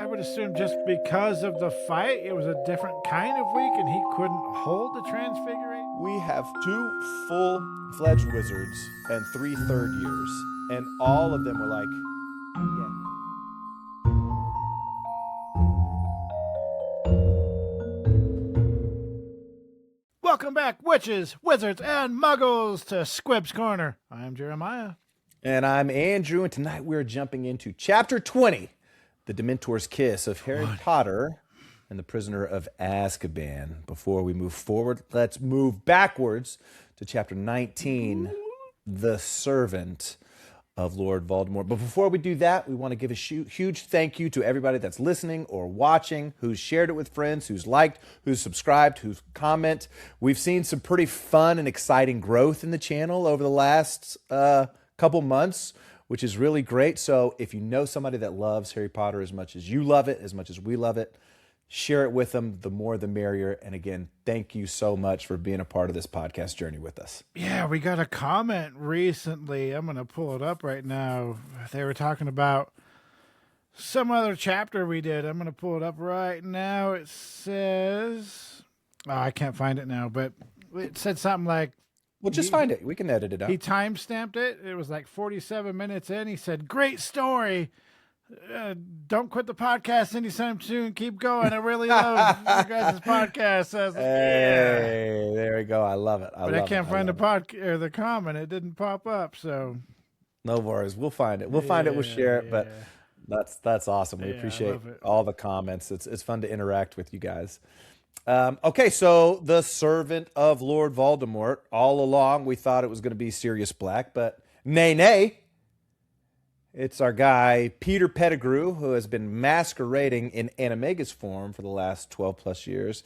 I would assume just because of the fight, it was a different kind of week, and he couldn't hold the transfiguration. We have 2 full-fledged wizards and 3 third years, and all of them were like, yeah. Welcome back, witches, wizards, and muggles to Squibs Corner. I'm Jeremiah. And I'm Andrew, and tonight we're jumping into Chapter 20, The Dementor's Kiss of Harry Potter and the Prisoner of Azkaban. Before we move forward, let's move backwards to Chapter 19, The Servant of Lord Voldemort. But before we do that, we want to give a huge thank you to everybody that's listening or watching, who's shared it with friends, who's liked, who's subscribed, who's comment. We've seen some pretty fun and exciting growth in the channel over the last couple months, which is really great. So if you know somebody that loves Harry Potter as much as you love it, as much as we love it, share it with them. The more, the merrier. And again, thank you so much for being a part of this podcast journey with us. Yeah, we got a comment recently. I'm going to pull it up right now. They were talking about some other chapter we did. I'm going to pull it up right now. It says, I can't find it now, but it said something like, Well, just find it. We can edit it out. he time-stamped it. It was like 47 minutes in. He said, great story. Don't quit the podcast anytime soon. Keep going. I really love you guys' podcast. I was like, Hey, there we go. I love it. but I can't find the comment. It didn't pop up. So no worries. We'll find it. We'll find it. We'll share it. But that's awesome. We appreciate all the comments. It's fun to interact with you guys. Okay, so the servant of Lord Voldemort. All along, we thought it was going to be Sirius Black, but nay. It's our guy, Peter Pettigrew, who has been masquerading in Animagus form for the last 12 plus years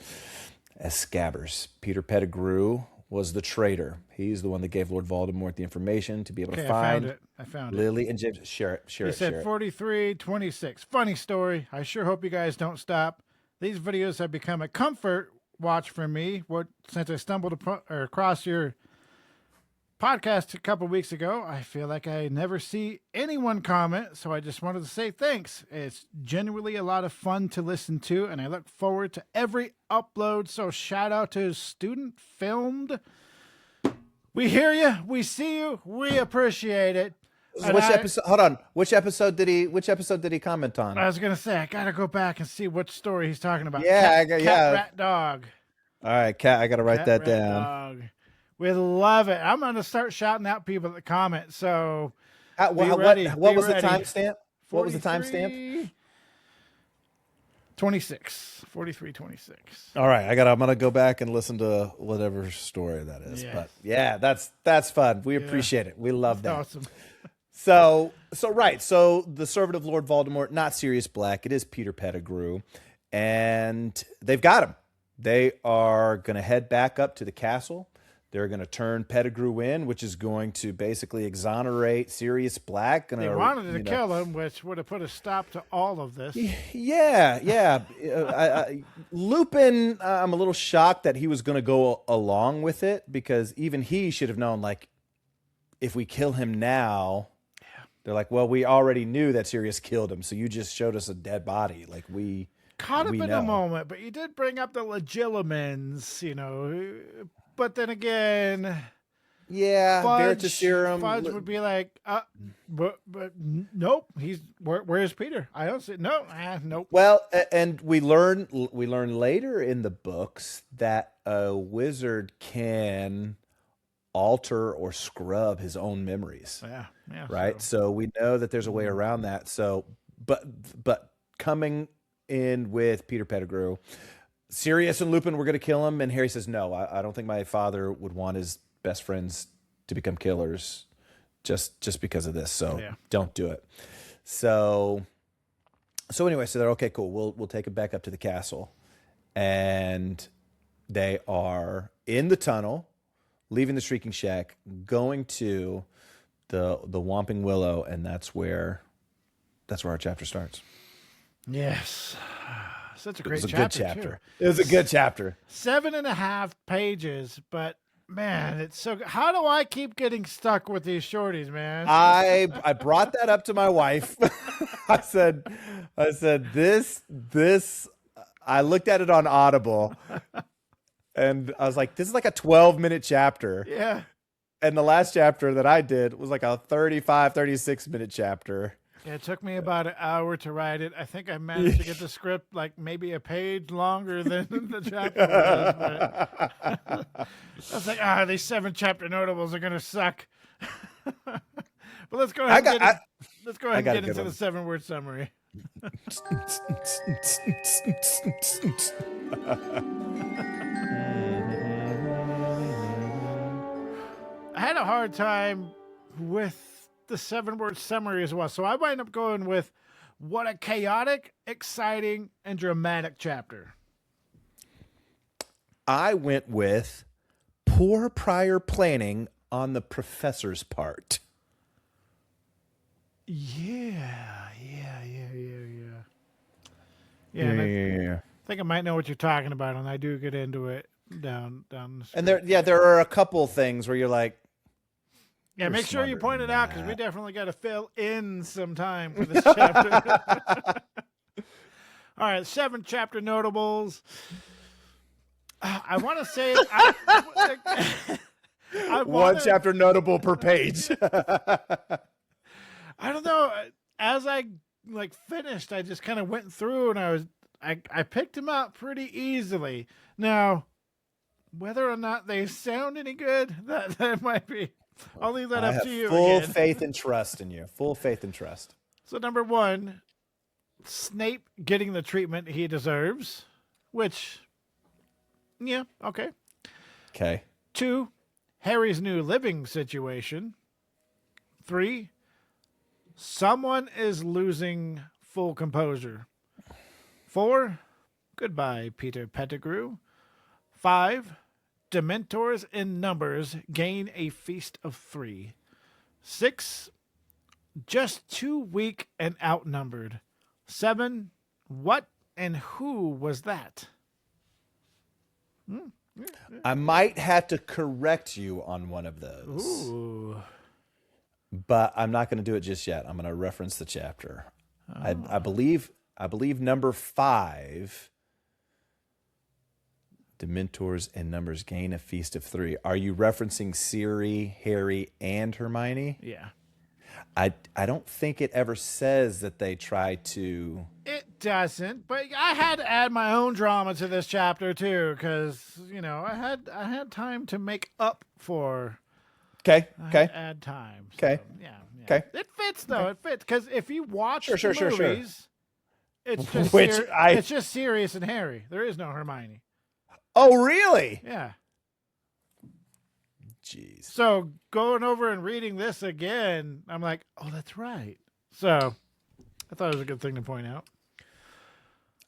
as Scabbers. Peter Pettigrew was the traitor. He's the one that gave Lord Voldemort the information to be able to find I found Lily and James. Share it. He said 43:26. Funny story. I sure hope you guys don't stop. These videos have become a comfort watch for me. Since I stumbled across your podcast a couple weeks ago, I feel like I never see anyone comment, so I just wanted to say thanks. It's genuinely a lot of fun to listen to, and I look forward to every upload. So shout out to Student Filmed. We hear you, we see you, we appreciate it. Episode? Hold on. Which episode did he comment on? I was gonna say I gotta go back and see what story he's talking about. Yeah, cat, rat, dog. All right, cat. I gotta write that down. Dog. We love it. I'm gonna start shouting out people that comment. So, what was the timestamp? What was the timestamp? 43:26. All right, I'm gonna go back and listen to whatever story that is. Yeah. But yeah, that's fun. We appreciate it. We love that. Awesome. So the servant of Lord Voldemort, not Sirius Black. It is Peter Pettigrew, and they've got him. They are gonna head back up to the castle. They're going to turn Pettigrew in, which is going to basically exonerate Sirius Black. They wanted to kill him, which would have put a stop to all of this. Yeah. Lupin, I'm a little shocked that he was going to go along with it, because even he should have known, like, if we kill him now, they're like, well, we already knew that Sirius killed him, so you just showed us a dead body. Like, we caught up in know. a moment, but you did bring up the Legilimens, But then again, Fudge would be like, but nope. Where's Peter? I don't see. No, nope. Well, and we learn later in the books that a wizard can alter or scrub his own memories. Yeah. Right. So we know that there's a way around that. So, but coming in with Peter Pettigrew, Sirius and Lupin were going to kill him, and Harry says, no, I don't think my father would want his best friends to become killers just because of this, so don't do it. So anyway, so they're okay, cool, we'll take it back up to the castle, and they are in the tunnel, leaving the Shrieking Shack, going to the Whomping Willow, and that's where our chapter starts. Yes. Such a great chapter. Good chapter. It was a good chapter. 7.5 pages, but man, it's so good. How do I keep getting stuck with these shorties, man? I brought that up to my wife. I said, this. I looked at it on Audible, and I was like, this is like a 12-minute chapter. Yeah. And the last chapter that I did was like a 35, 36-minute chapter. Yeah, it took me about an hour to write it. I think I managed to get the script like maybe a page longer than the chapter was. But I was like, these 7-chapter notables are gonna suck. But let's go ahead and get into the 7-word summary. I had a hard time with the 7-word summary as well. So I wind up going with what a chaotic, exciting, and dramatic chapter. I went with poor prior planning on the professor's part. Yeah. Yeah. I think I might know what you're talking about, and I do get into it down the street. And there are a couple things where you're like, yeah, make sure you point it out because we definitely got to fill in some time for this chapter. All right, 7-chapter notables. I want to say one chapter notable per page. I don't know. As I finished, I just kind of went through and I picked them out pretty easily. Now, whether or not they sound any good, that might be. I'll leave that up to you. Full faith and trust in you. Full faith and trust. So number 1, Snape getting the treatment he deserves, which, yeah, okay. Okay. 2, Harry's new living situation. 3, someone is losing full composure. 4, goodbye, Peter Pettigrew. 5, Dementors in numbers gain a feast of 3. 6, just too weak and outnumbered. 7, what and who was that? I might have to correct you on one of those. Ooh. But I'm not going to do it just yet. I'm going to reference the chapter. I believe number 5, Dementors and numbers gain a feast of 3. Are you referencing Siri, Harry, and Hermione? Yeah. I don't think it ever says that they try to. It doesn't, but I had to add my own drama to this chapter too, because I had time to make up for. Okay. Add time. So, Okay. Yeah. Okay. It fits though. Okay. It fits because if you watch Sure. movies, it's just it's just Sirius and Harry. There is no Hermione. Oh, really? Yeah. Jeez. So going over and reading this again, I'm like, oh, that's right. So I thought it was a good thing to point out.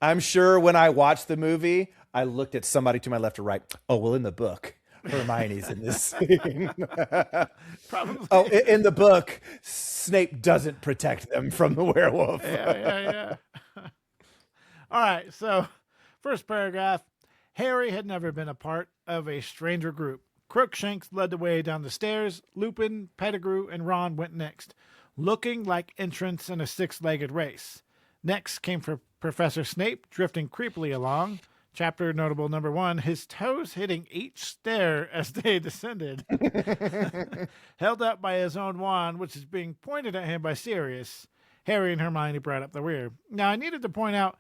I'm sure when I watched the movie, I looked at somebody to my left or right. Oh, well, in the book, Hermione's in this scene. Probably. Oh, in the book, Snape doesn't protect them from the werewolf. Yeah. All right. So first paragraph, Harry had never been a part of a stranger group. Crookshanks led the way down the stairs. Lupin, Pettigrew, and Ron went next, looking like entrants in a 6-legged race. Next came for Professor Snape, drifting creepily along. Chapter notable number 1, his toes hitting each stair as they descended. Held up by his own wand, which is being pointed at him by Sirius. Harry and Hermione brought up the rear. Now, I needed to point out,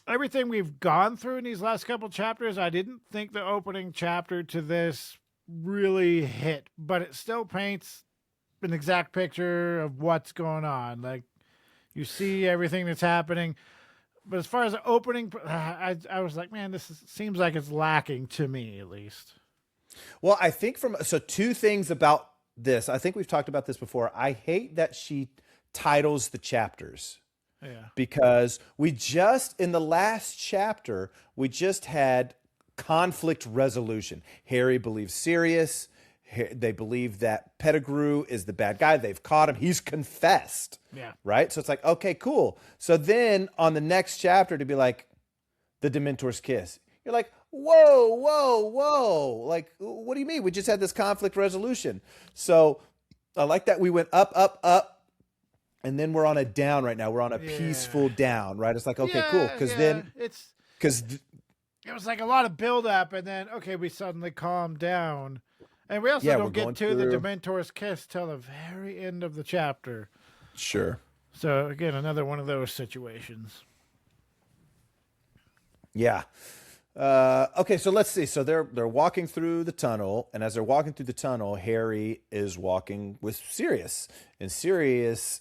everything we've gone through in these last couple chapters, I didn't think the opening chapter to this really hit, but it still paints an exact picture of what's going on. Like, you see everything that's happening. But as far as the opening, I was like, man, seems like it's lacking to me, at least. Well, I think so 2 things about this. I think we've talked about this before. I hate that she titles the chapters. Yeah. Because in the last chapter, we just had conflict resolution. Harry believes Sirius. They believe that Pettigrew is the bad guy. They've caught him. He's confessed. Yeah. Right? So it's like, okay, cool. So then on the next chapter to be like, the Dementor's kiss. You're like, whoa. Like, what do you mean? We just had this conflict resolution. So I like that we went up. and then we're on a down right now. We're on a peaceful down, right? It's like, okay, cool. Because then, it was like a lot of build up, and then we suddenly calm down, and we also don't get to the Dementor's kiss till the very end of the chapter. Sure. So again, another one of those situations. Yeah. Okay, so let's see. So they're walking through the tunnel, and as they're walking through the tunnel, Harry is walking with Sirius, and Sirius,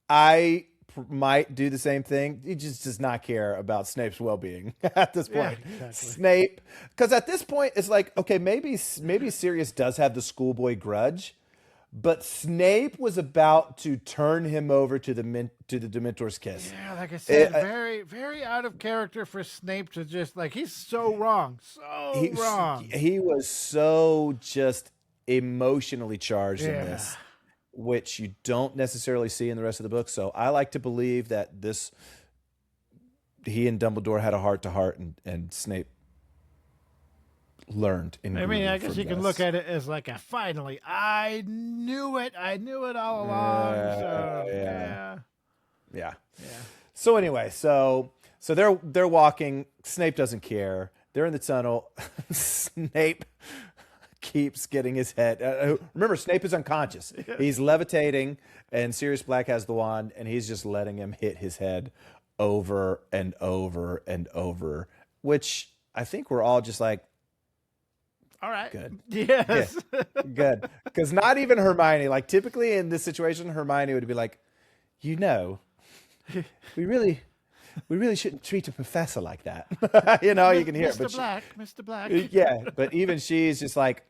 I might do the same thing. He just does not care about Snape's well-being at this point. Yeah, exactly. Snape, because at this point it's like, okay, maybe Sirius does have the schoolboy grudge, but Snape was about to turn him over to the Dementor's kiss. Yeah, like I said, very, very out of character for Snape to just he's so wrong, wrong. He was so just emotionally charged in this, which you don't necessarily see in the rest of the book. So I like to believe that he and Dumbledore had a heart-to-heart, and Snape learned. I guess you can look at it as finally, I knew it all along. Yeah. So anyway, so they're walking. Snape doesn't care. They're in the tunnel. Snape keeps getting his head. Remember, Snape is unconscious. He's levitating, and Sirius Black has the wand, and he's just letting him hit his head over and over and over, which I think we're all just like, all right. Good. Yes. Yeah, good. Because not even Hermione, typically in this situation, Hermione would be like, we really shouldn't treat a professor like that. You can hear Mr. Black. Yeah, but even she's just like,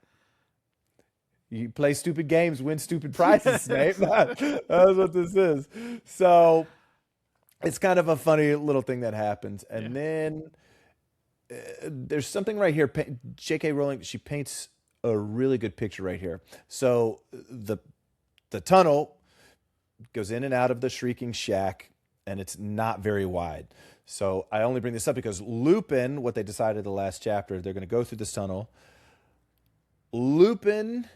you play stupid games, win stupid prizes, Snape. That's what this is. So it's kind of a funny little thing that happens. And then there's something right here. J.K. Rowling, she paints a really good picture right here. So the tunnel goes in and out of the Shrieking Shack, and it's not very wide. So I only bring this up because Lupin, what they decided the last chapter, they're going to go through this tunnel. Lupin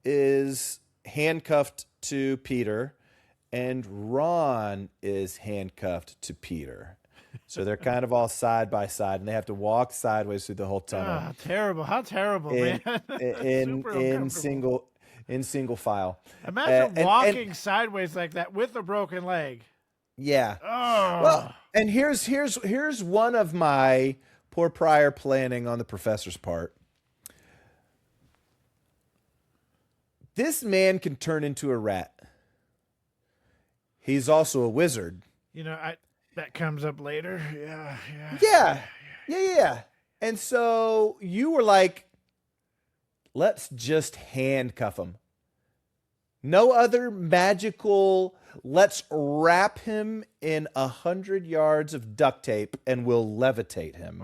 is handcuffed to Peter, and Ron is handcuffed to Peter. So they're kind of all side by side, and they have to walk sideways through the whole tunnel. Oh, terrible! How terrible, man! In single file. Imagine walking sideways like that with a broken leg. Yeah. Oh. Well, and here's one of my poor prior planning on the professor's part. This man can turn into a rat. He's also a wizard. That comes up later. Yeah. And so you were like, let's just handcuff him. No other magical, let's wrap him in 100 yards of duct tape and we'll levitate him.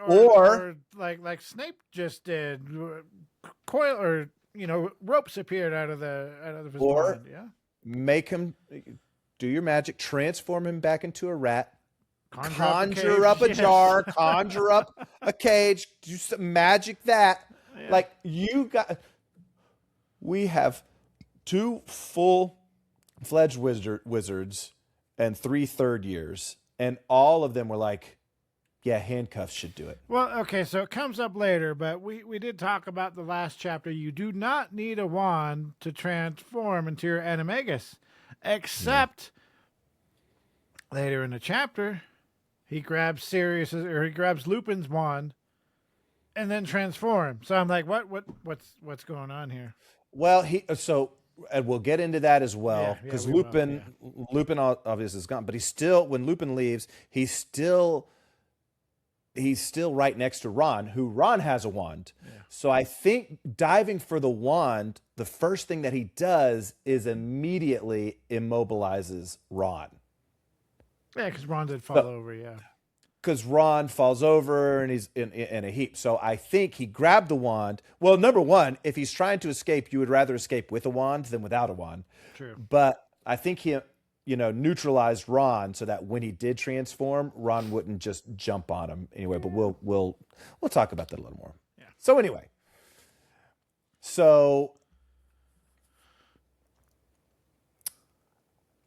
Or like Snape just did. Coil or ropes appeared out of his wand. Yeah. Make him do your magic, transform him back into a rat, conjure up a jar, conjure up a cage, do some magic that. Yeah. We have 2 full-fledged wizards and 3 third years, and all of them were like, yeah, handcuffs should do it. Well, okay, so it comes up later, but we did talk about the last chapter. You do not need a wand to transform into your animagus. Except later in the chapter, he grabs Lupin's wand and then transforms. So I'm like, what's going on here? Well, and we'll get into that as well, because Lupin obviously is gone, but when Lupin leaves, he's still right next to Ron, who Ron has a wand. Yeah. So I think diving for the wand, the first thing that he does is immediately immobilizes Ron. Yeah, because Ron did fall over, yeah. Because Ron falls over and he's in a heap. So I think he grabbed the wand. Well, number one, if he's trying to escape, you would rather escape with a wand than without a wand. True. But I think he neutralized Ron so that when he did transform, Ron wouldn't just jump on him anyway. But we'll talk about that a little more. Yeah. So anyway,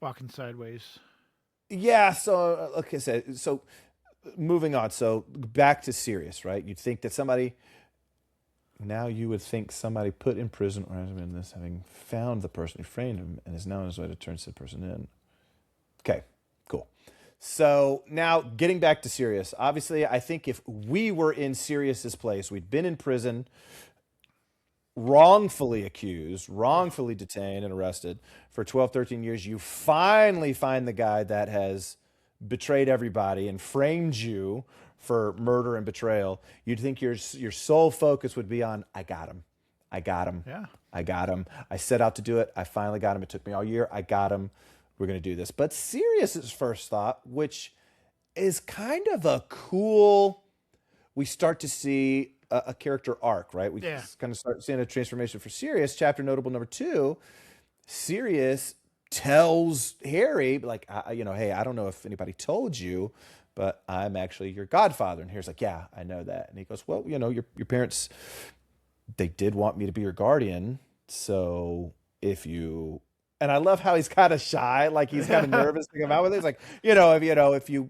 walking sideways. Yeah. So, like I said, so moving on. So back to Sirius, right? You'd think that somebody, now you would think somebody put in prison or in this, having found the person who framed him and is now on his way to turn said person in. Okay, cool. So now getting back to Sirius, obviously, I think if we were in Sirius's place, we'd been in prison, wrongfully accused, wrongfully detained and arrested for 12, 13 years. You finally find the guy that has betrayed everybody and framed you for murder and betrayal. You'd think your sole focus would be on, I got him. I got him. Yeah. I got him. I set out to do it. I finally got him. It took me all year. I got him. We're going to do this. But Sirius's first thought, which is kind of a cool, we start to see a character arc, right? We kind of start seeing a transformation for Sirius. Chapter notable number 2, Sirius tells Harry, like, hey, I don't know if anybody told you, but I'm actually your godfather. And Harry's like, yeah, I know that. And he goes, well, your parents, they did want me to be your guardian. So if you, and I love how he's kind of shy, like he's kind of nervous to come out with it. He's like, if you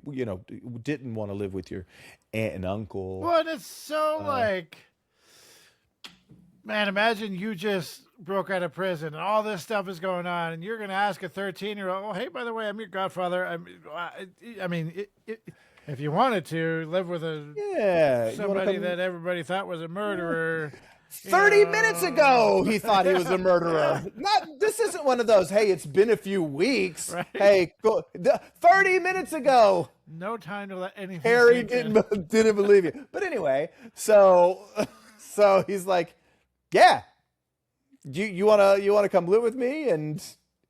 didn't want to live with your aunt and uncle. Well, it's so man, imagine you just broke out of prison and all this stuff is going on, and you're going to ask a 13-year-old, oh, hey, by the way, I'm your godfather. I mean, if you wanted to live with somebody that everybody thought was a murderer. 30 minutes ago, he thought he was a murderer. This isn't one of those, hey, it's been a few weeks. Right? Hey, 30 minutes ago. No time to let anything Harry didn't believe you. But anyway, so he's like, yeah, you wanna come live with me? And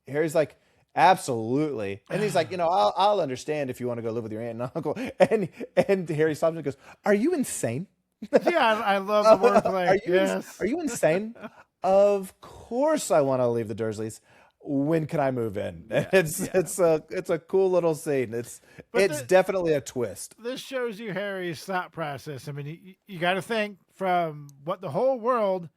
Harry's like, absolutely. And he's like, I'll understand if you want to go live with your aunt and uncle. And Harry stops and goes, are you insane? Yeah, I love the wordplay. Are you insane? Of course I want to leave the Dursleys. When can I move in? Yeah, it's a cool little scene. It's definitely a twist. This shows you Harry's thought process. I mean, you got to think from what the whole world,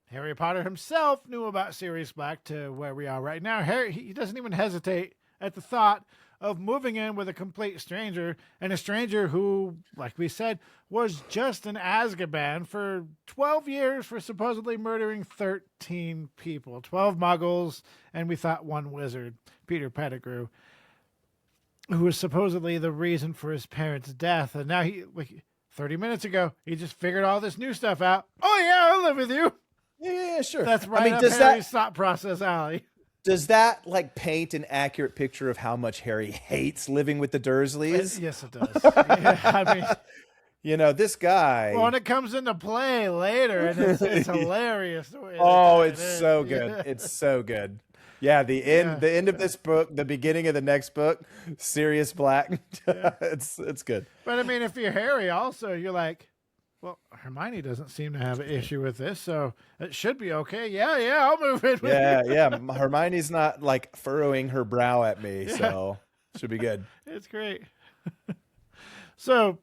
Harry Potter himself, knew about Sirius Black to where we are right now. Harry, he doesn't even hesitate at the thought of moving in with a complete stranger, and a stranger who, like we said, was just in Azkaban for 12 years for supposedly murdering 13 people, 12 muggles, and we thought one wizard, Peter Pettigrew, who was supposedly the reason for his parents' death. And now 30 minutes ago, he just figured all this new stuff out. Oh yeah, I'll live with you. Yeah, sure. That's right up Harry's thought process alley. Does that paint an accurate picture of how much Harry hates living with the Dursleys? Yes, it does. Yeah, I mean, this guy. Well, when it comes into play later, and it's hilarious. It's so good. Yeah. It's so good. Yeah, the end of this book, the beginning of the next book, Sirius Black. Yeah. It's good. But I mean, if you're Harry, also you're like, well, Hermione doesn't seem to have an issue with this, so it should be okay. Yeah, I'll move in with you. Yeah. Hermione's not furrowing her brow at me, so should be good. It's great. So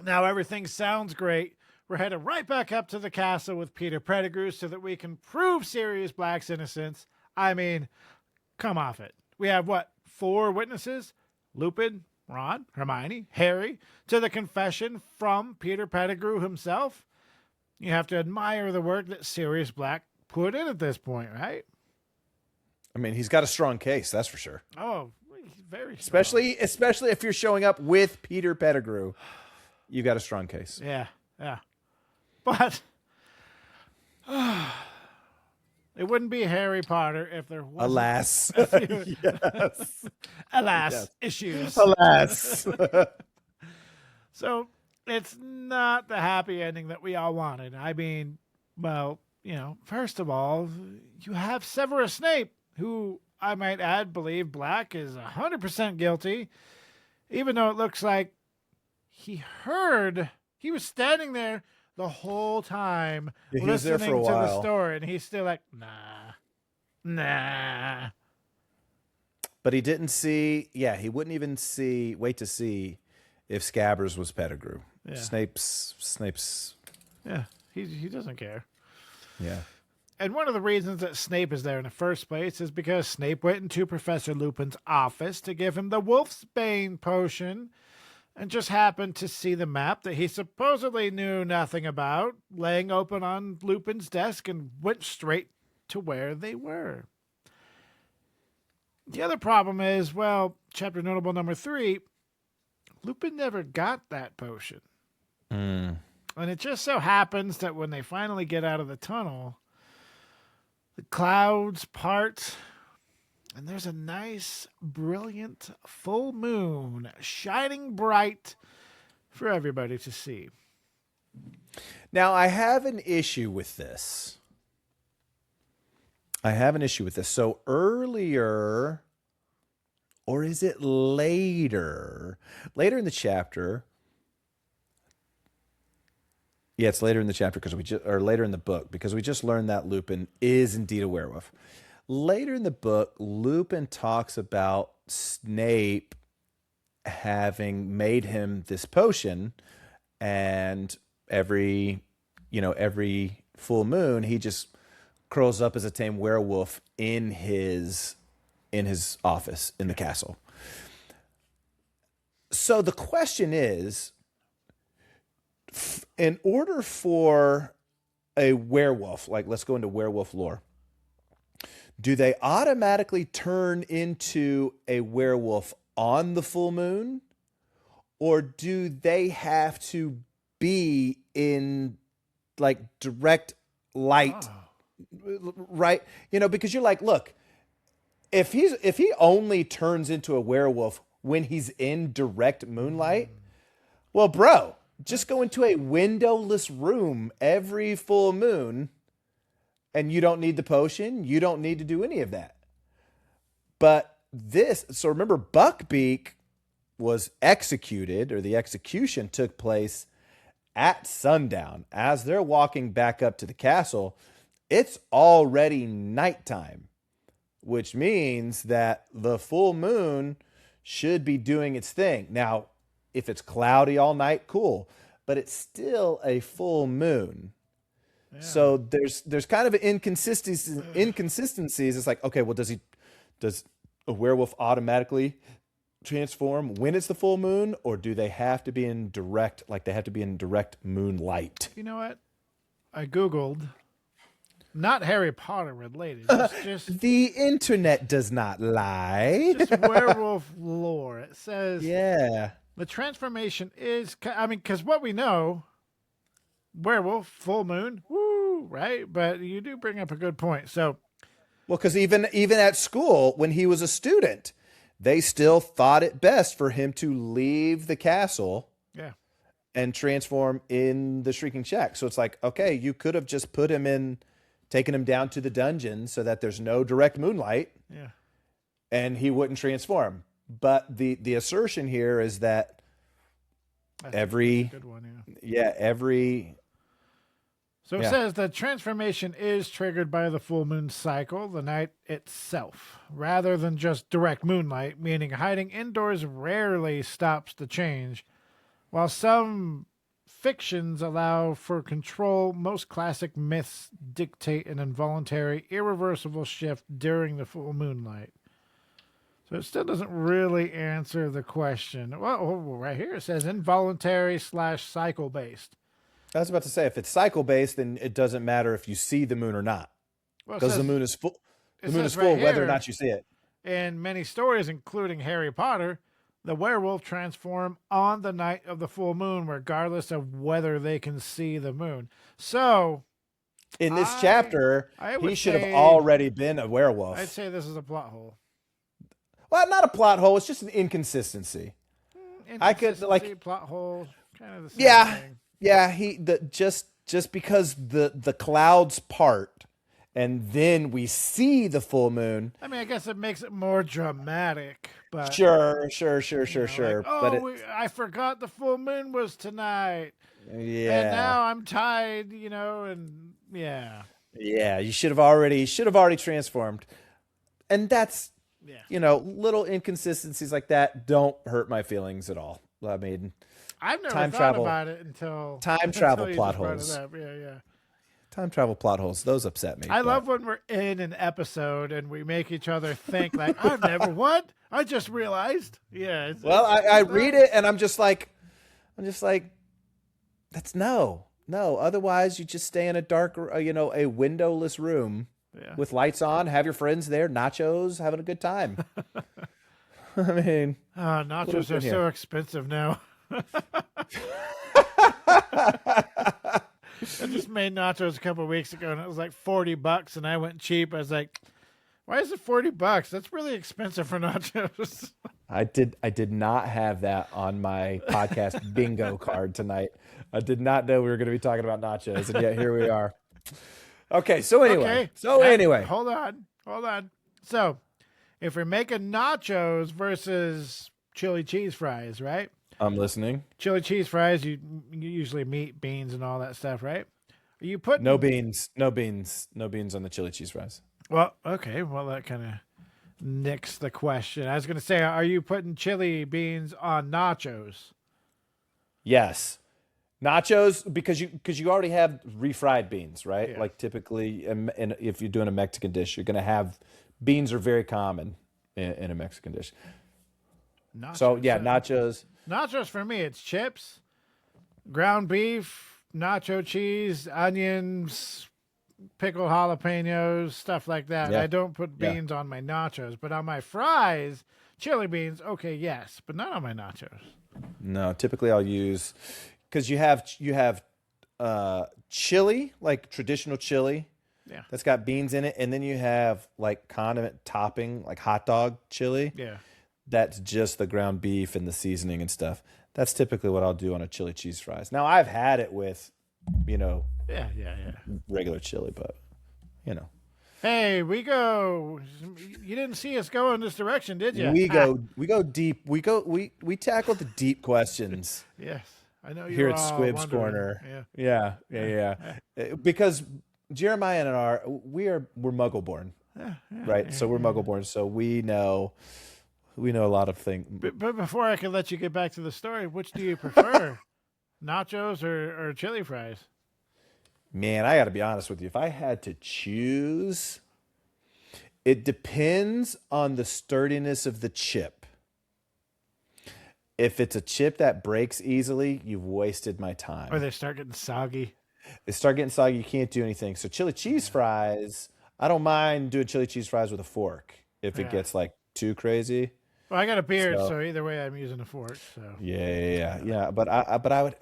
now everything sounds great. We're headed right back up to the castle with Peter Pettigrew so that we can prove Sirius Black's innocence. I mean, come off it. We have 4 witnesses? Lupin, Ron, Hermione, Harry, to the confession from Peter Pettigrew himself. You have to admire the work that Sirius Black put in at this point, right? I mean, he's got a strong case, that's for sure. Oh, he's very strong. Especially if you're showing up with Peter Pettigrew, you got a strong case. Yeah. But it wouldn't be Harry Potter if there wasn't. Alas. Yes. Alas. Yes. Issues. Alas. So it's not the happy ending that we all wanted. I mean, well, first of all, you have Severus Snape, who I might add believe Black is 100% guilty, even though it looks like he was standing there the whole time listening to the story, and he's still like, nah. But he didn't see, he wouldn't even wait to see if Scabbers was Pettigrew. Yeah. Snape's. Yeah, he doesn't care. Yeah. And one of the reasons that Snape is there in the first place is because Snape went into Professor Lupin's office to give him the Wolfsbane potion and just happened to see the map that he supposedly knew nothing about laying open on Lupin's desk and went straight to where they were. The other problem is, well, chapter notable number 3, Lupin never got that potion. And it just so happens that when they finally get out of the tunnel, the clouds part, and there's a nice, brilliant full moon shining bright for everybody to see. Now, I have an issue with this. So earlier, or is it later? Later in the chapter. Yeah, it's later in the chapter or later in the book, because we just learned that Lupin is indeed a werewolf. Later in the book, Lupin talks about Snape having made him this potion, and every full moon he just curls up as a tame werewolf in his office in the castle. So the question is, in order for a werewolf, like let's go into werewolf lore, do they automatically turn into a werewolf on the full moon, or do they have to be in like direct light? Right? Because you're like, look, if he only turns into a werewolf when he's in direct moonlight, well, bro, just go into a windowless room every full moon and you don't need the potion. You don't need to do any of that. But so remember, Buckbeak was executed, or the execution took place at sundown. As they're walking back up to the castle, it's already nighttime, which means that the full moon should be doing its thing. Now, if it's cloudy all night, cool, but it's still a full moon. Yeah. So there's kind of an inconsistencies. It's like, okay, well, does a werewolf automatically transform when it's the full moon, or do they have to be in direct moonlight? You know what? I Googled, not Harry Potter related, just the internet does not lie. Just werewolf lore. It says, yeah, the transformation is, because what we know, werewolf, full moon, woo, right? But you do bring up a good point. So, well, because even at school, when he was a student, they still thought it best for him to leave the castle, yeah, and transform in the Shrieking Shack. So it's like, okay, you could have just put him in, taken him down to the dungeon so that there's no direct moonlight, yeah, and he wouldn't transform. But the assertion here is that every good one, So it says the transformation is triggered by the full moon cycle, the night itself, rather than just direct moonlight, meaning hiding indoors rarely stops the change. While some fictions allow for control, most classic myths dictate an involuntary, irreversible shift during the full moonlight. So it still doesn't really answer the question. Well, right here it says involuntary / cycle-based. I was about to say, if it's cycle-based, then it doesn't matter if you see the moon or not. Because the moon is full. The moon is full whether or not you see it. In many stories, including Harry Potter, the werewolf transform on the night of the full moon, regardless of whether they can see the moon. So, in this chapter, he should have already been a werewolf. I'd say this is a plot hole. Well, not a plot hole. It's just an inconsistency. I could plot hole, kind of the same thing. Yeah, just because the clouds part and then we see the full moon. I mean, I guess it makes it more dramatic, but sure. Like, but I forgot the full moon was tonight. Yeah. And now I'm tied, and yeah. Yeah, you should have already transformed. And that's little inconsistencies like that don't hurt my feelings at all. I mean, I've never thought about it until time travel plot holes. Yeah. Time travel plot holes. Those upset me. I love when we're in an episode and we make each other think like, I've never, what? I just realized. Yeah. Well, I read it and I'm just like, that's no. Otherwise, you just stay in a dark, a windowless room with lights on, have your friends there, nachos, having a good time. I mean, nachos are so expensive now. I just made nachos a couple of weeks ago and it was like $40 and I went cheap. I was like, why is it $40? That's really expensive for nachos. I did not have that on my podcast bingo card tonight. I did not know we were going to be talking about nachos, and yet here we are. Okay, so anyway. Hold on. So, if we're making nachos versus chili cheese fries, right? I'm listening. Chili cheese fries, you usually meat, beans, and all that stuff, right? Are you putting no beans on the chili cheese fries? Well, okay. Well, that kind of nix the question. I was going to say, are you putting chili beans on nachos? Yes. Nachos, because you already have refried beans, right? Yeah. Like typically, and if you're doing a Mexican dish, you're going to have beans are very common in a Mexican dish. Nachos, so yeah, nachos. Nachos for me, it's chips, ground beef, nacho cheese, onions, pickled jalapenos, stuff like that. Yeah. I don't put beans on my nachos, but on my fries, chili beans, okay, yes, but not on my nachos. No, typically I'll use, because you have chili, like traditional chili, that's got beans in it, and then you have like condiment topping, like hot dog chili. Yeah. That's just the ground beef and the seasoning and stuff. That's typically what I'll do on a chili cheese fries. Now I've had it with, regular chili, but Hey, you didn't see us go in this direction, did you? We go deep. We tackle the deep questions. Yes. I know you here at Squibs Corner. Yeah. Because Jeremiah and we're Muggle born. Right? So we're Muggle born, so we know a lot of things. But before I can let you get back to the story, which do you prefer? Nachos or chili fries? Man, I got to be honest with you. If I had to choose, it depends on the sturdiness of the chip. If it's a chip that breaks easily, you've wasted my time. Or they start getting soggy. You can't do anything. So chili cheese fries, I don't mind doing chili cheese fries with a fork if it gets like too crazy. Well, I got a beard, so either way, I'm using a fork. So yeah. But I would,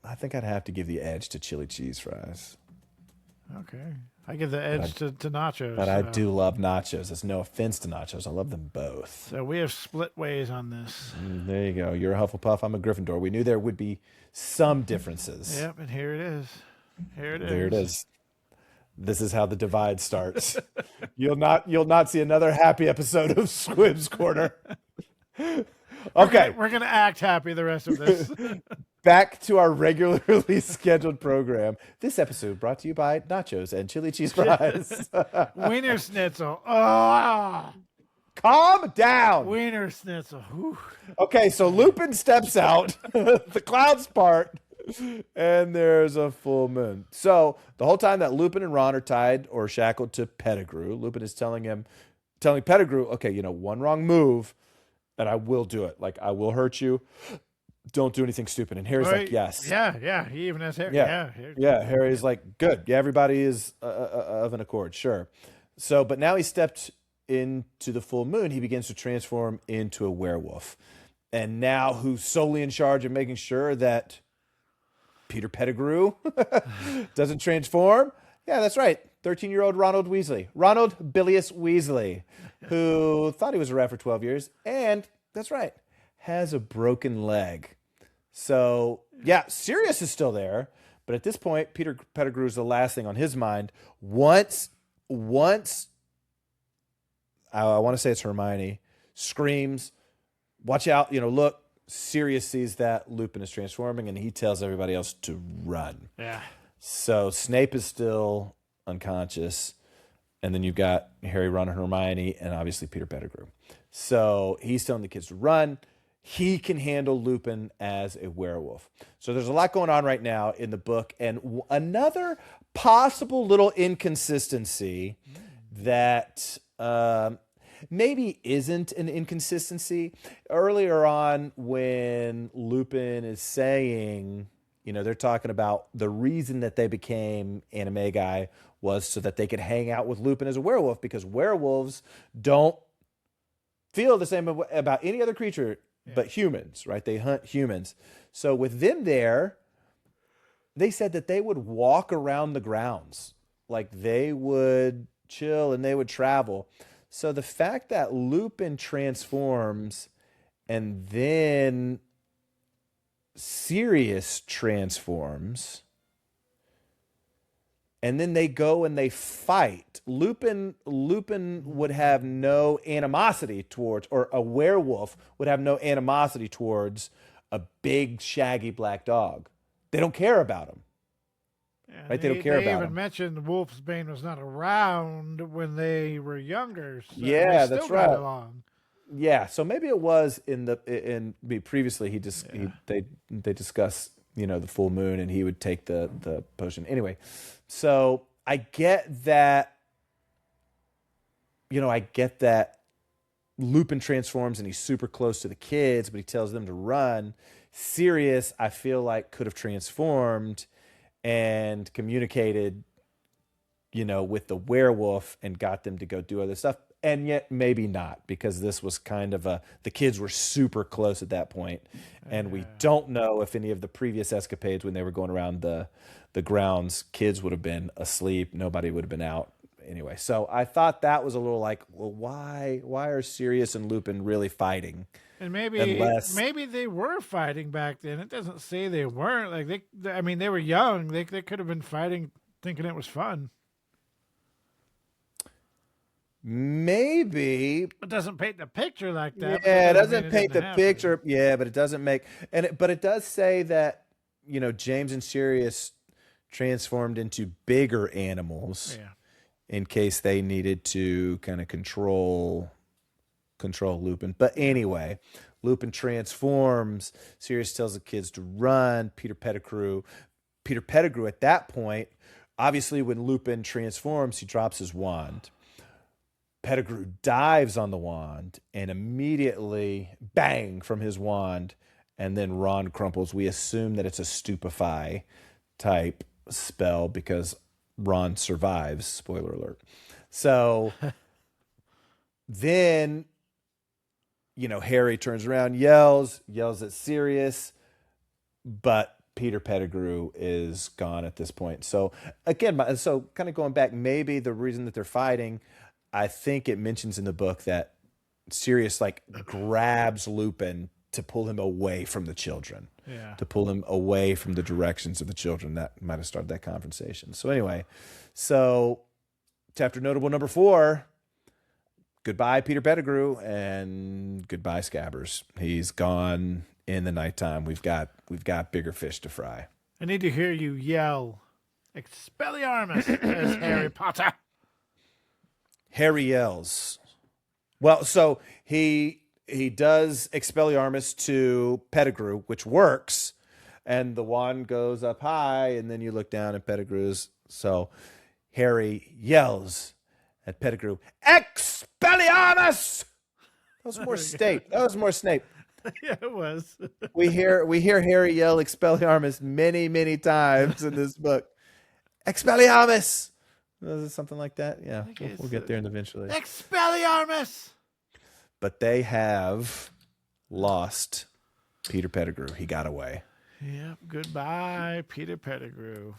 I think I'd have to give the edge to chili cheese fries. Okay, I give the edge to nachos. But I do love nachos. It's no offense to nachos. I love them both. So we have split ways on this. There you go. You're a Hufflepuff. I'm a Gryffindor. We knew there would be some differences. Yep, and here it is. There it is. This is how the divide starts. You'll not see another happy episode of Squibs Corner. Okay. We're gonna act happy the rest of this. Back to our regularly scheduled program. This episode brought to you by nachos and chili cheese fries. Wiener Schnitzel. Oh, calm down. Wiener Schnitzel. Whew. Okay, so Lupin steps out. The clouds part. And there's a full moon. So the whole time that Lupin and Ron are tied or shackled to Pettigrew, Lupin is telling Pettigrew, okay, one wrong move and I will do it. Like, I will hurt you. Don't do anything stupid. And Harry's like, yes. Yeah. He even has Harry. Yeah. Harry's like, good. Yeah, everybody is of an accord. Sure. So, but now he stepped into the full moon. He begins to transform into a werewolf. And now who's solely in charge of making sure that Peter Pettigrew doesn't transform? Yeah, that's right. 13-year-old Ronald Bilious Weasley, who thought he was around for 12 years. And that's right, has a broken leg. So, yeah, Sirius is still there. But at this point, Peter Pettigrew is the last thing on his mind. Once I want to say it's Hermione, screams, watch out, look, Sirius sees that Lupin is transforming, and he tells everybody else to run. Yeah. So Snape is still unconscious, and then you've got Harry, Ron, and Hermione, and obviously Peter Pettigrew. So he's telling the kids to run. he can handle Lupin as a werewolf. So there's a lot going on right now in the book. And another possible little inconsistency that maybe isn't an inconsistency. Earlier on, when Lupin is saying, they're talking about the reason that they became animagi was so that they could hang out with Lupin as a werewolf, because werewolves don't feel the same about any other creature but humans, right? They hunt humans. So with them there, they said that they would walk around the grounds, like they would chill and they would travel. So the fact that Lupin transforms and then Sirius transforms, and then they go and they fight. Lupin would have no animosity towards, or a werewolf would have no animosity towards a big, shaggy black dog. They don't care about him. Yeah, right? They don't care about him. They even mentioned Wolfsbane was not around when they were younger. So Yeah, they that's still got right. along. Yeah, so maybe it was previously they discuss the full moon, and he would take the potion anyway. So I get that. I get that Lupin transforms and he's super close to the kids, but he tells them to run. Sirius, I feel like, could have transformed and communicated, with the werewolf and got them to go do other stuff. And yet maybe not, because this was kind of the kids were super close at that point. And we don't know if any of the previous escapades, when they were going around the grounds, kids would have been asleep. Nobody would have been out. Anyway, so I thought that was a little like, well, why are Sirius and Lupin really fighting? And maybe they were fighting back then. It doesn't say they weren't. Like they were young. They could have been fighting, thinking it was fun. Maybe it doesn't paint the picture like that. Yeah, it doesn't paint the picture. Yeah, but it doesn't make but it does say that James and Sirius transformed into bigger animals. Yeah. In case they needed to kind of control Lupin. But anyway, Lupin transforms. Sirius tells the kids to run. Peter Pettigrew at that point, obviously when Lupin transforms, he drops his wand. Pettigrew dives on the wand and immediately, bang, from his wand, and then Ron crumples. We assume that it's a stupefy type spell because Ron survives, spoiler alert. So then, Harry turns around, yells at Sirius, but Peter Pettigrew is gone at this point. So again, kind of going back, maybe the reason that they're fighting, I think it mentions in the book that Sirius grabs Lupin to pull him away from the children. Yeah. To pull him away from the directions of the children. That might have started that conversation. So anyway, chapter notable number 4, goodbye Peter Pettigrew and goodbye Scabbers. He's gone in the nighttime. We've got bigger fish to fry. I need to hear you yell Expelliarmus as Harry Potter. Harry yells. Well, so he does Expelliarmus to Pettigrew, which works, and the wand goes up high, and then you look down at Pettigrew's. So Harry yells at Pettigrew, Expelliarmus! That was more Snape. Yeah, it was. We hear Harry yell Expelliarmus many, many times in this book. Expelliarmus! Was it something like that? Yeah, we'll get there eventually. Expelliarmus! But they have lost Peter Pettigrew. He got away. Yep. Goodbye, Peter Pettigrew.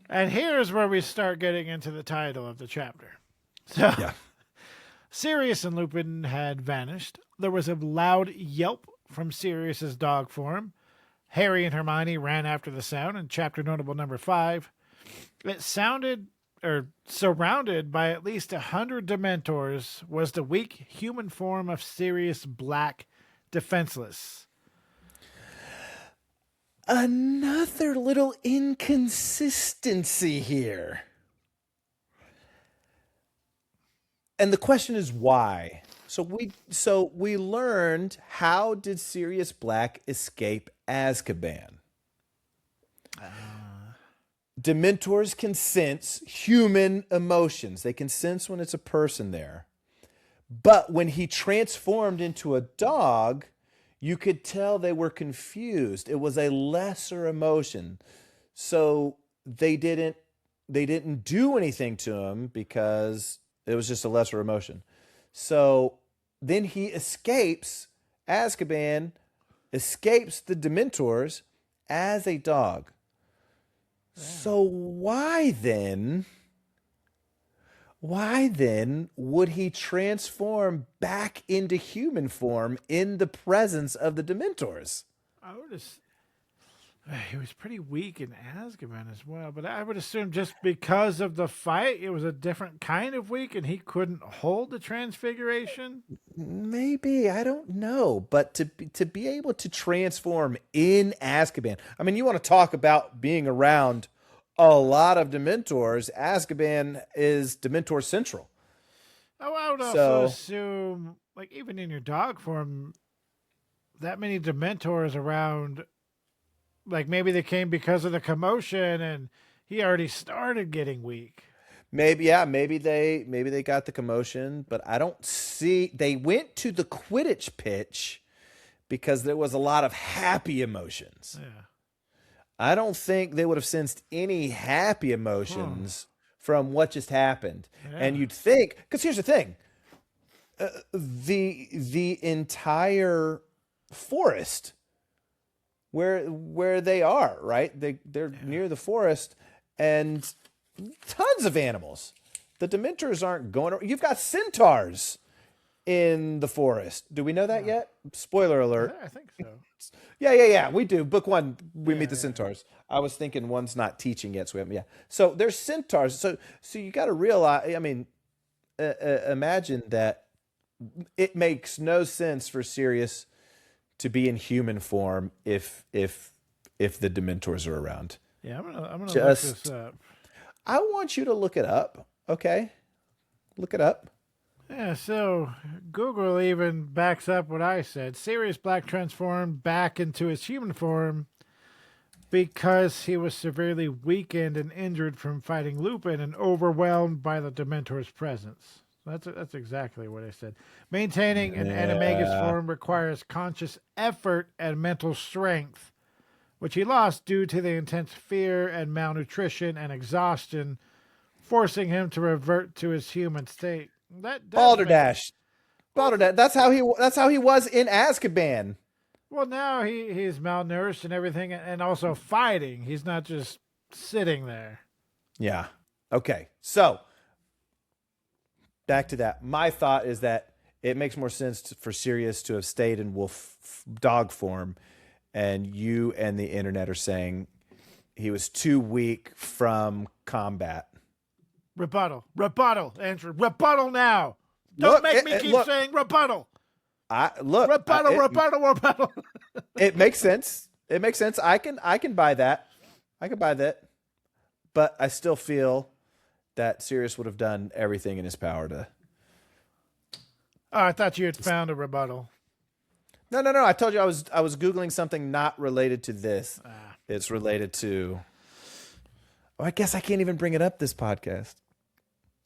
And here's where we start getting into the title of the chapter. So, yeah. Sirius and Lupin had vanished. There was a loud yelp from Sirius's dog form. Harry and Hermione ran after the sound in chapter notable number 5. It sounded, or surrounded by at least 100 Dementors, was the weak human form of Sirius Black, defenseless. Another little inconsistency here. And the question is why? So we learned, how did Sirius Black escape Azkaban? Dementors can sense human emotions. They can sense when it's a person there. But when he transformed into a dog, you could tell they were confused. It was a lesser emotion. So they didn't do anything to him because it was just a lesser emotion. So then he escapes Azkaban, escapes the Dementors as a dog. Yeah. So why then would he transform back into human form in the presence of the Dementors? He was pretty weak in Azkaban as well, but I would assume just because of the fight, it was a different kind of weak, and he couldn't hold the transfiguration. Maybe, I don't know, but to be able to transform in Azkaban, I mean, you want to talk about being around a lot of Dementors. Azkaban is Dementor Central. Oh, I would also assume, like, even in your dog form, that many Dementors around. Like maybe they came because of the commotion and he already started getting weak. Maybe they got the commotion, but I don't see. They went to the Quidditch pitch because there was a lot of happy emotions. Yeah. I don't think they would have sensed any happy emotions from what just happened. Yeah. And you'd think, because here's the thing, the entire forest where they are, right? They're near the forest, and tons of animals. The Dementors aren't going. You've got centaurs in the forest. Do we know that yet? Spoiler alert. I think so. Yeah. We do. Book 1, we meet the centaurs. I was thinking one's not teaching yet, so we haven't. Yeah. So there's centaurs. So you got to realize. I mean, imagine that it makes no sense for Sirius to be in human form if the Dementors are around. Yeah, I'm gonna look this up. I want you to look it up. Okay, look it up. Yeah, so Google even backs up what I said. Sirius Black transformed back into his human form because he was severely weakened and injured from fighting Lupin and overwhelmed by the Dementor's presence. That's exactly what I said. Maintaining an animagus form requires conscious effort and mental strength, which he lost due to the intense fear and malnutrition and exhaustion, forcing him to revert to his human state. Balderdash. That's how he was in Azkaban. Well, now he's malnourished and everything, and also fighting. He's not just sitting there. Yeah. Okay. So back to that. My thought is that it makes more sense for Sirius to have stayed in wolf dog form, and you and the internet are saying he was too weak from combat. Rebuttal, Andrew. Rebuttal now. Don't make me keep saying rebuttal. Rebuttal. It makes sense. I can buy that. But I still feel that Sirius would have done everything in his power to. Oh, I thought you had found a rebuttal. No. I told you I was Googling something not related to this. It's related to. Oh, I guess I can't even bring it up this podcast.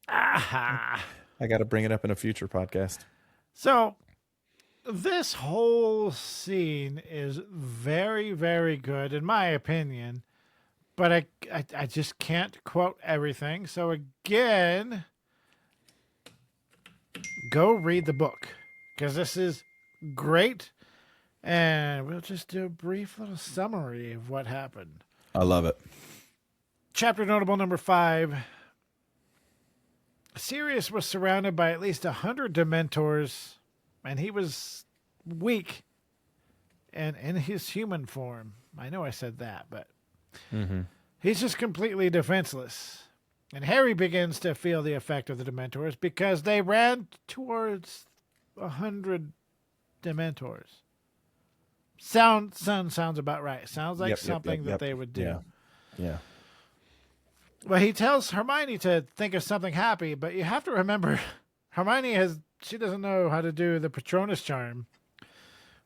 I got to bring it up in a future podcast. So, this whole scene is very, very good, in my opinion. But I just can't quote everything. So again, go read the book, because this is great. And we'll just do a brief little summary of what happened. I love it. Chapter notable number 5. Sirius was surrounded by at least 100 Dementors, and he was weak and in his human form. I know I said that, but he's just completely defenseless. And Harry begins to feel the effect of the Dementors because they ran towards 100 Dementors. Sounds about right. Sounds like something that they would do. Yeah. Well, he tells Hermione to think of something happy, but you have to remember Hermione has she doesn't know how to do the Patronus charm,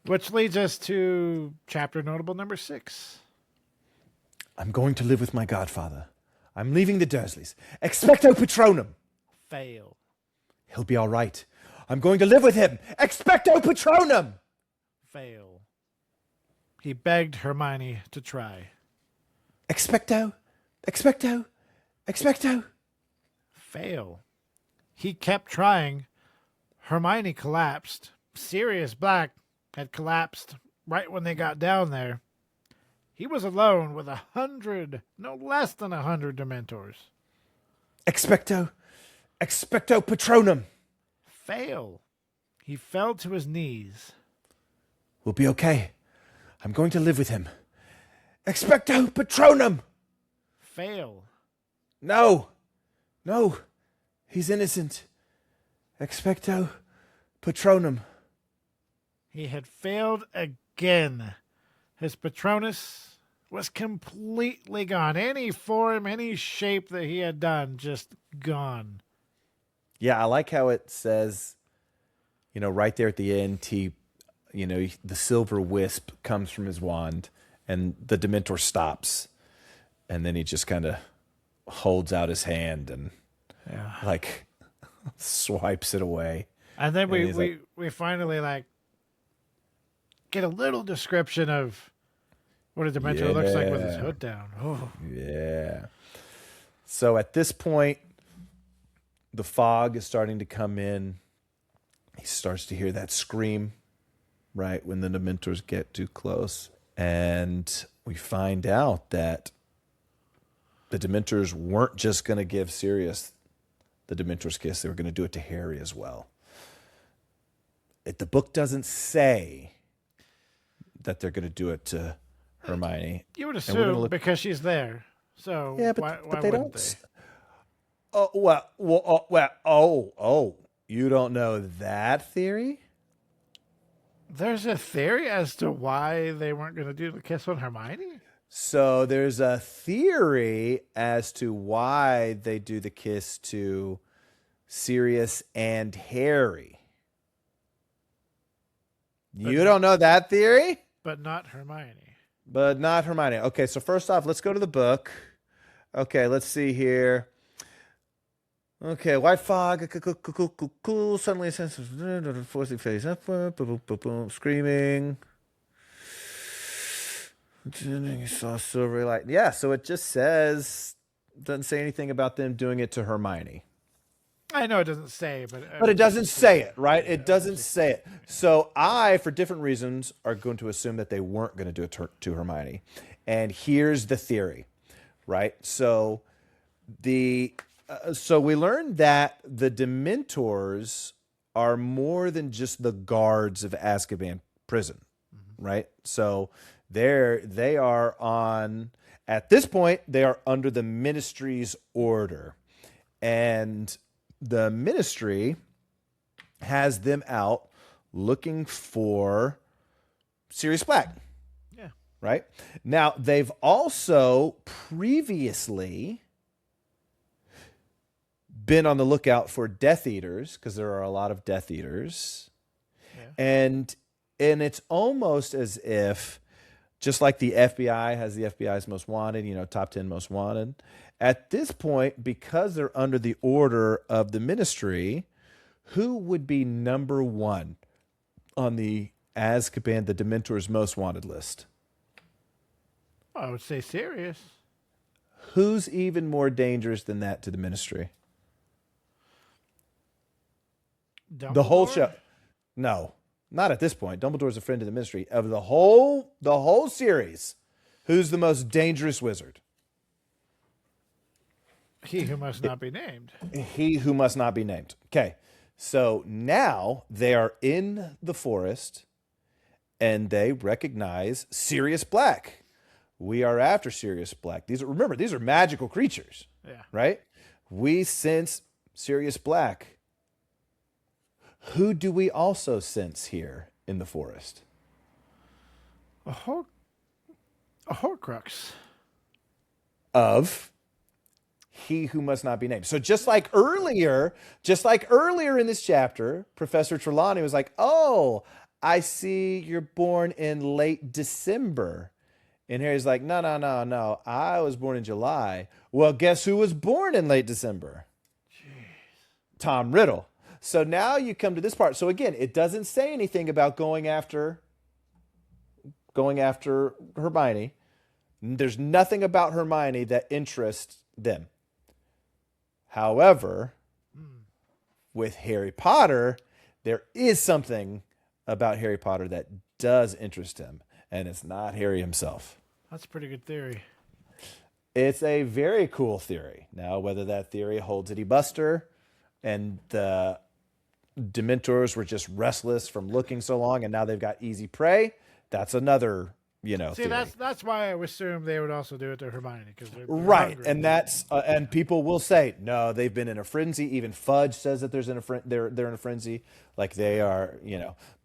which leads us to chapter notable number 6. I'm going to live with my godfather. I'm leaving the Dursleys. Expecto Patronum. Fail. He'll be all right. I'm going to live with him. Expecto Patronum. Fail. He begged Hermione to try. Expecto. Expecto. Expecto. Fail. He kept trying. Hermione collapsed. Sirius Black had collapsed right when they got down there. He was alone with 100, no less than 100 Dementors. Expecto. Expecto Patronum. Fail. He fell to his knees. We'll be okay. I'm going to live with him. Expecto Patronum. Fail. No. No. He's innocent. Expecto Patronum. He had failed again. His Patronus was completely gone. Any form, any shape that he had done, just gone. Yeah, I like how it says, right there at the end, the silver wisp comes from his wand and the Dementor stops. And then he just kind of holds out his hand and swipes it away. And then we finally get a little description of what a Dementor looks like with his hood down. Oh. Yeah. So at this point, the fog is starting to come in. He starts to hear that scream, right, when the Dementors get too close. And we find out that the Dementors weren't just going to give Sirius the Dementor's kiss. They were going to do it to Harry as well. The book doesn't say that they're going to do it to Hermione. You would assume because she's there. So yeah, why they wouldn't don't. they? You don't know that theory? There's a theory as to why they weren't going to do the kiss on Hermione? So there's a theory as to why they do the kiss to Sirius and Harry. You don't know that theory? But not Hermione. But not Hermione. Okay, so first off, let's go to the book. Okay, let's see here. Okay, white fog, cool. Suddenly a sense of forcing face up, screaming. You saw silvery light. Yeah, so it just doesn't say anything about them doing it to Hermione. I know it doesn't say, but it doesn't say it, right? It doesn't say it. So I, for different reasons, are going to assume that they weren't going to do it to Hermione. And here's the theory, right? So so we learned that the Dementors are more than just the guards of Azkaban prison, right? So they are at this point, they are under the Ministry's order. And the Ministry has them out looking for Sirius Black. Yeah. Right? Now, they've also previously been on the lookout for Death Eaters, because there are a lot of Death Eaters. Yeah. And it's almost as if, just like the FBI has the FBI's most wanted, top 10 most wanted, at this point, because they're under the order of the Ministry, who would be number one on the Azkaban, the Dementors' most wanted list? I would say Sirius. Who's even more dangerous than that to the Ministry? Dumbledore? The whole show. No, not at this point. Dumbledore's a friend of the Ministry. Of the whole series, who's the most dangerous wizard? He who must not be named. He who must not be named. Okay. So now they are in the forest and they recognize Sirius Black. We are after Sirius Black. Remember, these are magical creatures. Yeah. Right? We sense Sirius Black. Who do we also sense here in the forest? A Horcrux. Of he who must not be named. So just like earlier in this chapter, Professor Trelawney was like, oh, I see you're born in late December. And Harry's like, no, no, no, no. I was born in July. Well, guess who was born in late December? Tom Riddle. So now you come to this part. So again, it doesn't say anything about going after Hermione. There's nothing about Hermione that interests them. However, with Harry Potter, there is something about Harry Potter that does interest him, and it's not Harry himself. That's a pretty good theory. It's a very cool theory. Now, whether that theory holds any buster and the Dementors were just restless from looking so long and now they've got easy prey, that's another, theory. That's why I assumed they would also do it to Hermione, because they're Right, hungry. and that's and people will say no, they've been in a frenzy. Even Fudge says that they're in a frenzy, like they are,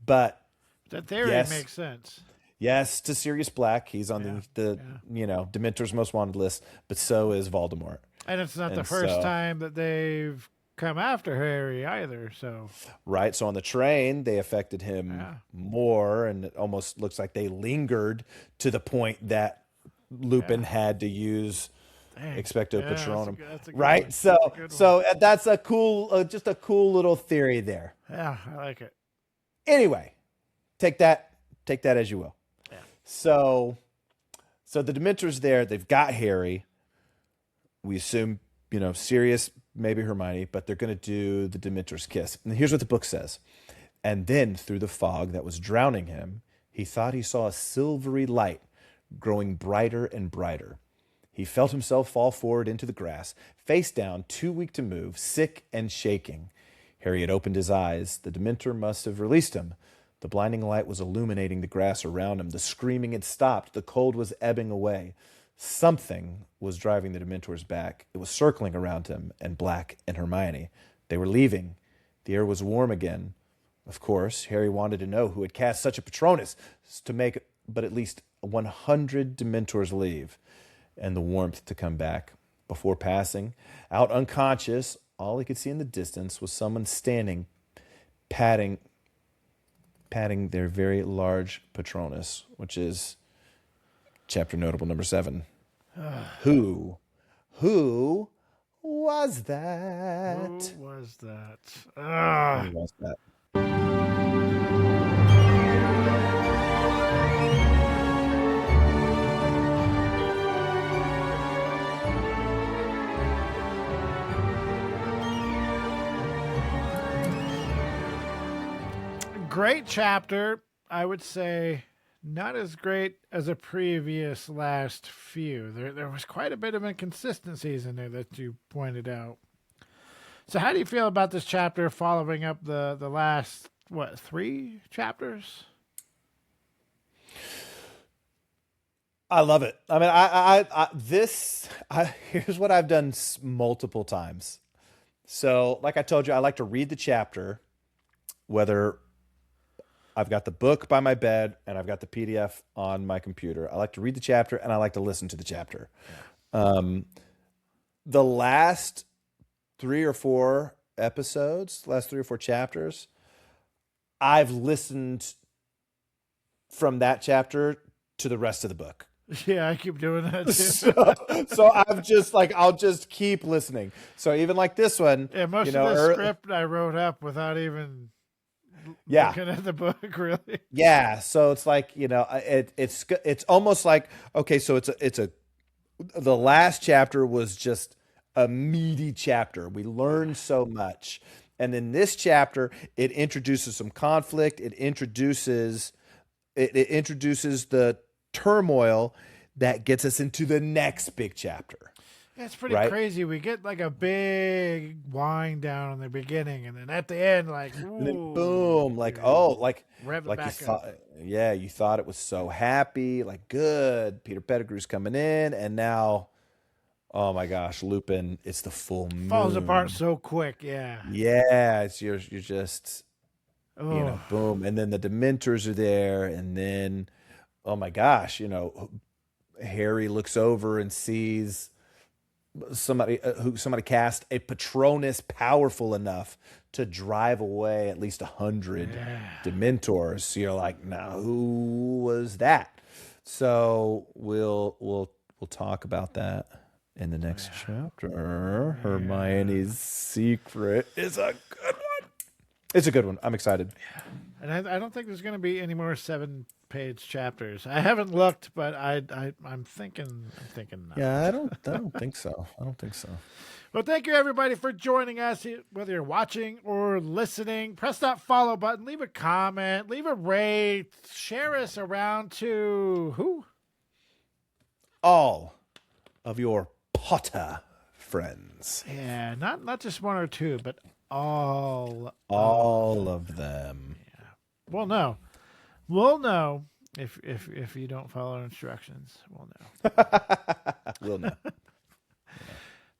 But that theory yes. makes sense. Yes, to Sirius Black, he's on the Dementors most wanted list, but so is Voldemort. And it's not the first time that they've come after Harry either. So right, so on the train they affected him more, and it almost looks like they lingered to the point that Lupin had to use Expecto Patronum. That's a good right, one. so that's a cool, just a cool little theory there. Yeah, I like it. Anyway, take that as you will. Yeah. So the Dementors there, they've got Harry. We assume, Sirius, maybe Hermione, but they're going to do the Dementor's kiss. And here's what the book says. And then through the fog that was drowning him, he thought he saw a silvery light growing brighter and brighter. He felt himself fall forward into the grass, face down, too weak to move, sick and shaking. Harry had opened his eyes. The Dementor must have released him. The blinding light was illuminating the grass around him. The screaming had stopped. The cold was ebbing away. Something was driving the Dementors back. It was circling around him and Black and Hermione. They were leaving. The air was warm again. Of course, Harry wanted to know who had cast such a Patronus to make but at least 100 Dementors leave and the warmth to come back. Before passing, out unconscious, all he could see in the distance was someone standing, patting their very large Patronus, which is chapter notable number 7. Who was that? Who was that? Who was that? Great chapter. I would say not as great as a previous last few. There was quite a bit of inconsistencies in there that you pointed out. So how do you feel about this chapter following up the last, 3 chapters? I love it. I mean, here's what I've done multiple times. So like I told you, I like to read the chapter, whether I've got the book by my bed and I've got the PDF on my computer. I like to read the chapter and I like to listen to the chapter. The last 3 or 4 episodes, last 3 or 4 chapters, I've listened from that chapter to the rest of the book. Yeah, I keep doing that too. So I'm just like, I'll just keep listening. So even like this one, most of the script I wrote up without even looking at the book, really. Yeah. So it's like, it's almost like, okay, so the last chapter was just a meaty chapter. We learned so much. And in this chapter, it introduces some conflict. It introduces the turmoil that gets us into the next big chapter. Yeah, it's pretty crazy. We get like a big wind down in the beginning, and then at the end, like, ooh, and then boom, like, rev it like back you up. thought, you thought it was so happy, like good. Peter Pettigrew's coming in, and now, oh my gosh, Lupin! It's the full moon. Falls apart so quick. Yeah. Yeah, it's you're just, boom, and then the Dementors are there, and then, oh my gosh, Harry looks over and sees somebody cast a Patronus powerful enough to drive away at least 100 Dementors. So you're like, now who was that? So we'll talk about that in the next chapter. Hermione's secret is a good one. It's a good one. I'm excited. Yeah. And I don't think there's going to be any more 7-page chapters. I haven't looked, but I'm thinking not. Yeah, I don't think so. I don't think so. Well, thank you everybody for joining us. Whether you're watching or listening, press that follow button, leave a comment, leave a rate, share us around to who? All of your Potter friends. Yeah, not just one or two, but all of them. Yeah. We'll know if you don't follow instructions. We'll know. We'll know.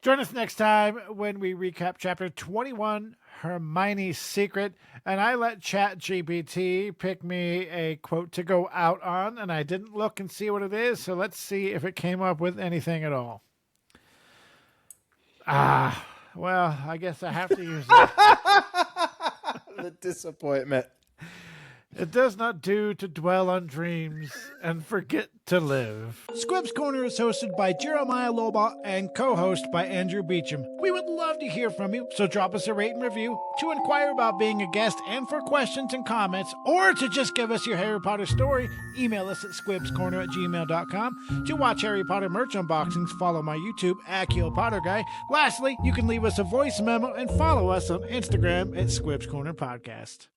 Join us next time when we recap chapter 21, Hermione's Secret, and I let ChatGPT pick me a quote to go out on, and I didn't look and see what it is, so let's see if it came up with anything at all. Well, I guess I have to use it. The disappointment. It does not do to dwell on dreams and forget to live. Squibs Corner is hosted by Jeremiah Lobot and co-host by Andrew Beecham. We would love to hear from you, so drop us a rate and review, to inquire about being a guest and for questions and comments, or to just give us your Harry Potter story. Email us at squibscorner@gmail.com. To watch Harry Potter merch unboxings, follow my YouTube, @KillPotterGuy. Lastly, you can leave us a voice memo and follow us on Instagram @Squibs Corner Podcast.